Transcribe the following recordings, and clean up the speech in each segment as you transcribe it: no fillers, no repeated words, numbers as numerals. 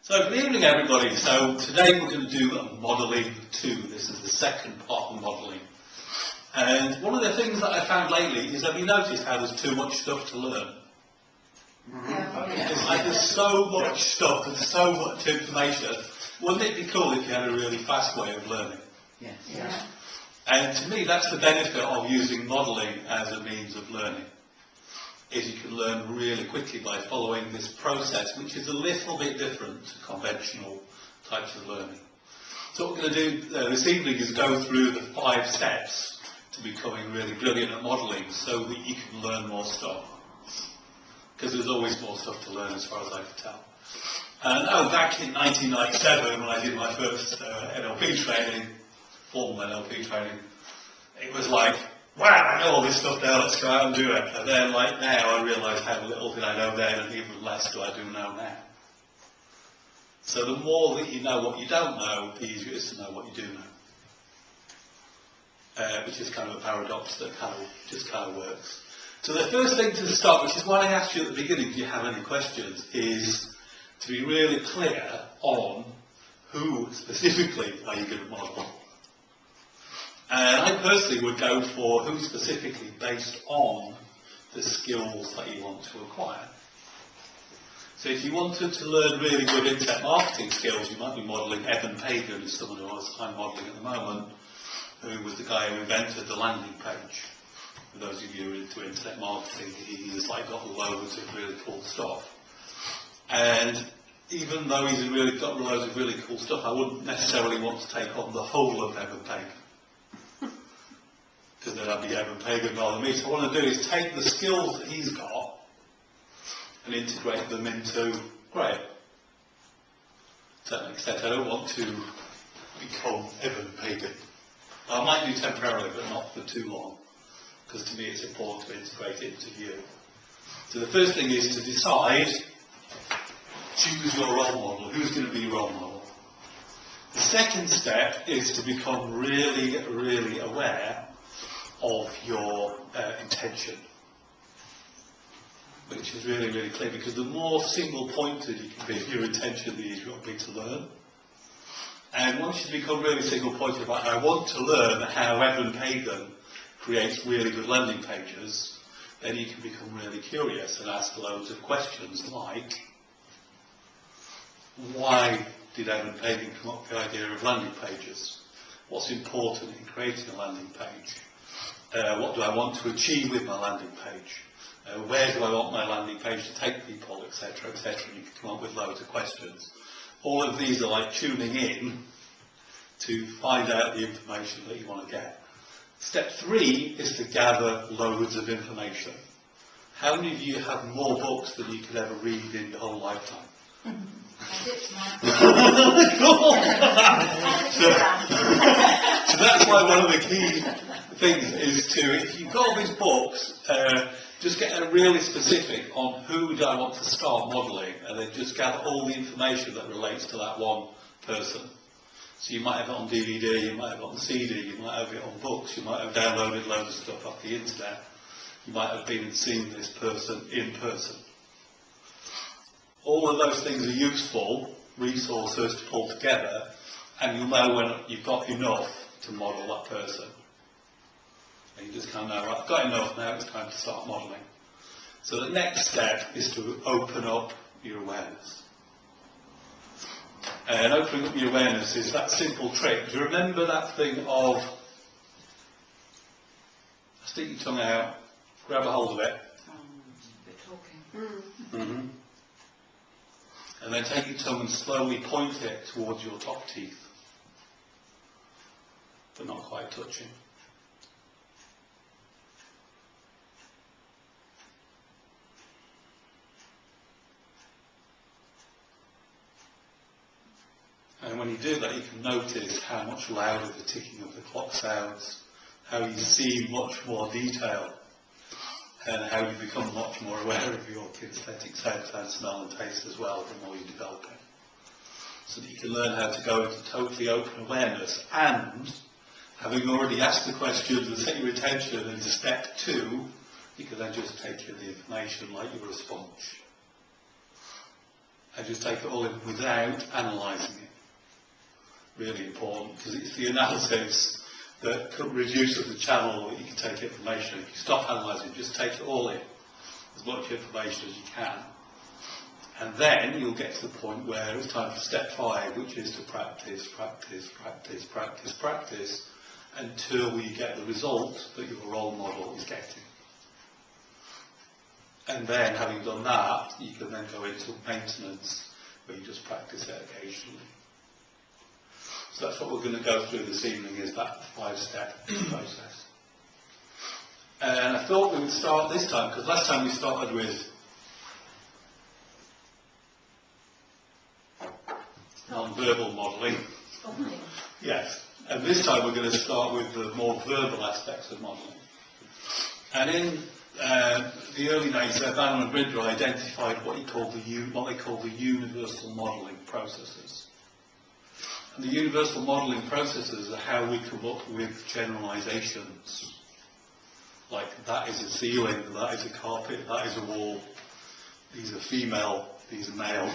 So good evening everybody. So today we're going to do a modelling 2. This is the second part of modelling. And one of the things that I found lately is, have you noticed how there's too much stuff to learn? It's like there's so much stuff, there's so much information. Wouldn't it be cool if you had a really fast way of learning? Yes. Yeah. And to me that's the benefit of using modelling as a means of learning. Is you can learn really quickly by following this process, which is a little bit different to conventional types of learning. So what we're going to do this evening is go through the 5 steps to becoming really brilliant at modelling so that you can learn more stuff. Because there's always more stuff to learn as far as I can tell. And back in 1997 when I did my first NLP training, formal NLP training, it was like, wow, I know all this stuff now, let's go out and do it. And then, like now, I realise how little did I know then, and even less do I do know now. So the more that you know what you don't know, the easier it is to know what you do know. Which is kind of a paradox that just kind of works. So the first thing to start, which is why I asked you at the beginning, do you have any questions, is to be really clear on who specifically are you going to model. And I personally would go for who specifically based on the skills that you want to acquire. So if you wanted to learn really good internet marketing skills, you might be modelling Evan Pagan, who's someone who I'm modelling at the moment, who was the guy who invented the landing page. For those of you who are into internet marketing, he's like got loads of really cool stuff. And even though he's got loads of really cool stuff, I wouldn't necessarily want to take on the whole of Evan Pagan. Because then I'd be Evan Pagan rather than me. So what I want to do is take the skills that he's got and integrate them into Graham. Does that make sense? I don't want to become Evan Pagan. I might do temporarily, but not for too long. Because to me it's important to integrate it into you. So the first thing is to decide, choose your role model. Who's going to be your role model? The second step is to become really, really aware of your intention, which is really, really clear, because the more single-pointed you can be in your intention, the easier it will be to learn. And once you become really single-pointed about, I want to learn how Evan Pagan creates really good landing pages, then you can become really curious and ask loads of questions like, why did Evan Pagan come up with the idea of landing pages? What's important in creating a landing page? What do I want to achieve with my landing page? Where do I want my landing page to take people, etc., etc. You can come up with loads of questions. All of these are like tuning in to find out the information that you want to get. Step 3 is to gather loads of information. How many of you have more books than you could ever read in your whole lifetime? Cool. So that's why one of the key things is to, if you've got all these books, just get really specific on who do I want to start modelling, and then just gather all the information that relates to that one person. So you might have it on DVD, you might have it on CD, you might have it on books, you might have downloaded loads of stuff off the internet, you might have been and seen this person in person. All of those things are useful resources to pull together, and you'll know when you've got enough to model that person. And you just kind of know, right, I've got enough, now it's time to start modelling. So the next step is to open up your awareness. And opening up your awareness is that simple trick. Do you remember that thing of stick your tongue out, grab a hold of it, mm-hmm. and then take your tongue and slowly point it towards your top teeth, but not quite touching. And when you do that, you can notice how much louder the ticking of the clock sounds, how you see much more detail, and how you become much more aware of your kinesthetic sense and smell and taste as well the more you develop it. So that you can learn how to go into totally open awareness, and having already asked the questions and set your attention into step 2, you can then just take in the information like you're a sponge. and just take it all in without analysing it. Really important, because it's the analysis that reduces the channel that you can take information. If you stop analysing, just take it all in, as much information as you can. And then you'll get to the point where it's time for step 5, which is to practice, practice, practice, practice, practice, until you get the result that your role model is getting. And then, having done that, you can then go into maintenance, where you just practice it occasionally. So that's what we're going to go through this evening, is that 5-step process. And I thought we would start this time, because last time we started with non-verbal modelling. Yes. And this time we're going to start with the more verbal aspects of modelling. And in the early days, Bannon and Bridger identified what they call the universal modelling processes. And the universal modelling processes are how we come up with generalisations. Like, that is a ceiling, that is a carpet, that is a wall, these are female, these are male.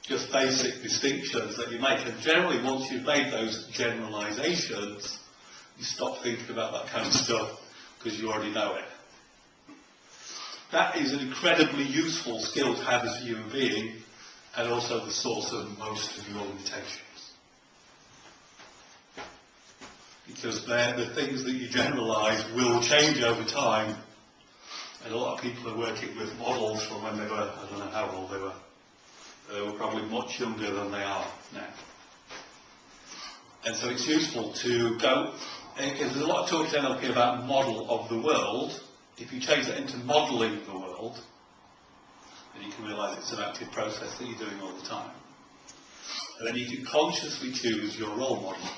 Just basic distinctions that you make. And generally, once you've made those generalisations, you stop thinking about that kind of stuff, because you already know it. That is an incredibly useful skill to have as a human being, and also the source of most of your limitations. Because the things that you generalise will change over time, and a lot of people are working with models from when they were, I don't know how old they were. They were probably much younger than they are now. And so it's useful to go, because there's a lot of talk in NLP about model of the world. If you change that into modelling the world, then you can realise it's an active process that you're doing all the time. And then you can consciously choose your role models.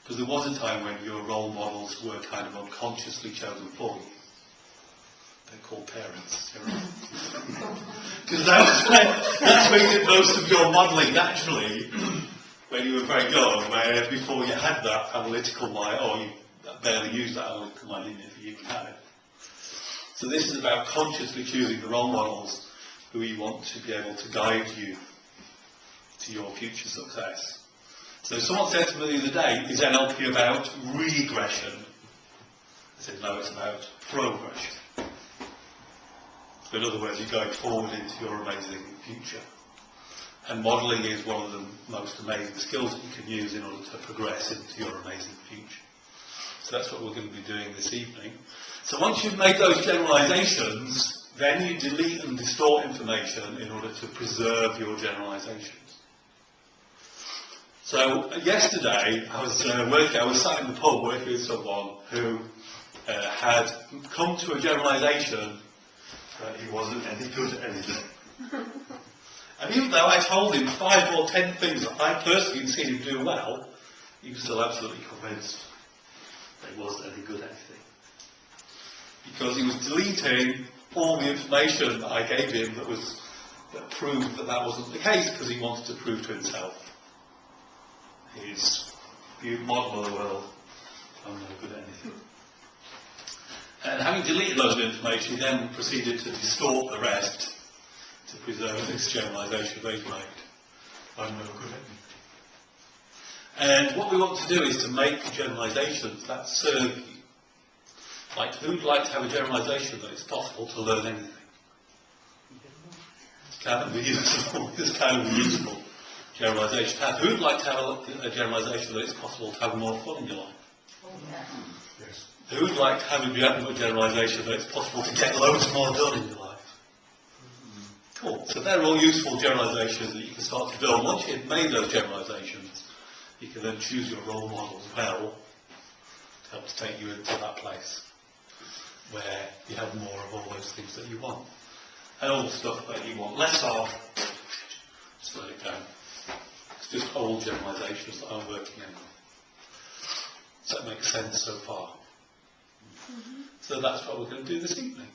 Because there was a time when your role models were kind of unconsciously chosen for you. They're called parents. Because that's where you did most of your modelling naturally when you were very young, where before you had that analytical mind, or you barely used that analytical mind, didn't you, if you even had it. So this is about consciously choosing the role models who you want to be able to guide you to your future success. So someone said to me the other day, is NLP about regression? I said, no, it's about progression. So in other words, you're going forward into your amazing future. And modelling is one of the most amazing skills that you can use in order to progress into your amazing future. So that's what we're going to be doing this evening. So once you've made those generalisations, then you delete and distort information in order to preserve your generalisations. So yesterday, I was sat in the pub working with someone who had come to a generalisation that he wasn't any good at anything. And even though I told him 5 or 10 things that I personally had seen him do well, he was still absolutely convinced that he wasn't any good at anything. Because he was deleting all the information that I gave him that proved that that wasn't the case, because he wanted to prove to himself his model of the world. I'm no good at anything. And having deleted loads of information, he then proceeded to distort the rest to preserve this generalisation that he's made. I'm no good at anything. And what we want to do is to make generalisations that serve you. Like, who'd like to have a generalisation that it's possible to learn anything? It's kind of a useful generalisation to have. Who'd like to have a generalisation that it's possible to have more fun in your life? Oh, yeah. Yes. Who would like to have a generalisation that it's possible to get loads more done in your life? Cool. So they're all useful generalisations that you can start to build. Once you've made those generalisations, you can then choose your role models well to help to take you into that place where you have more of all those things that you want. And all the stuff that you want less of, just let it go. It's just old generalisations that I'm working on. Does that make sense so far? Mm-hmm. So that's what we're going to do this evening.